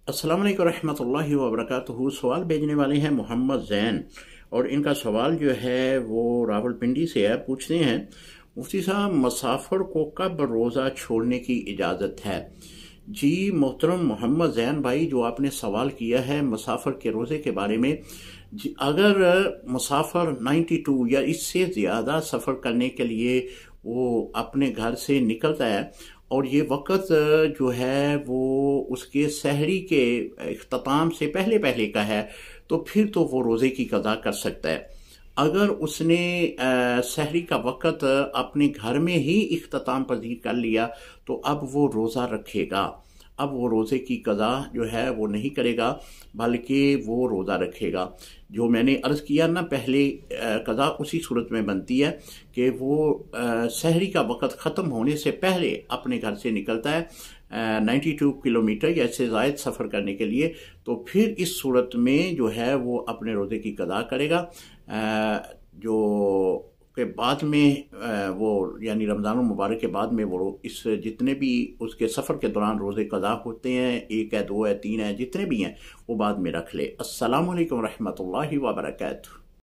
अस्सलाम वालेकुम रहमतुल्लाहि व बरकातुहू। सवाल भेजने वाले हैं मोहम्मद जैन, और इनका सवाल जो है वो रावलपिंडी से है। पूछते हैं, मुफ्ती साहब, मुसाफिर को कब रोज़ा छोड़ने की इजाज़त है? जी मोहतरम मोहम्मद जैन भाई, जो आपने सवाल किया है मुसाफिर के रोज़े के बारे में, जी अगर मुसाफिर 92 या इससे ज़्यादा सफ़र करने के लिए वो अपने घर से निकलता है और ये वक़्त जो है वो उसके सहरी के इख्तिताम से पहले पहले का है, तो फिर तो वो रोज़े की क़ज़ा कर सकता है। अगर उसने सहरी का वक़्त अपने घर में ही इख्तिताम पज़ीर कर लिया तो अब वो रोज़ा रखेगा। अब वो रोज़े की क़ज़ा जो है वो नहीं करेगा, बल्कि वो रोज़ा रखेगा। जो मैंने अर्ज़ किया ना पहले, क़ज़ा उसी सूरत में बनती है कि वो सहरी का वक़्त ख़त्म होने से पहले अपने घर से निकलता है 92 किलोमीटर या इससे ज़ायद सफ़र करने के लिए, तो फिर इस सूरत में जो है वो अपने रोज़े की क़ज़ा करेगा। जो के बाद में वो यानी रमज़ान मुबारक के बाद में वो इस जितने भी उसके सफ़र के दौरान रोज़े क़ज़ा होते हैं, 1 है, 2 है, 3 है, जितने भी हैं, वो बाद में रख ले। अस्सलामु अलैकुम रहमतुल्लाहि व बरकातुहू।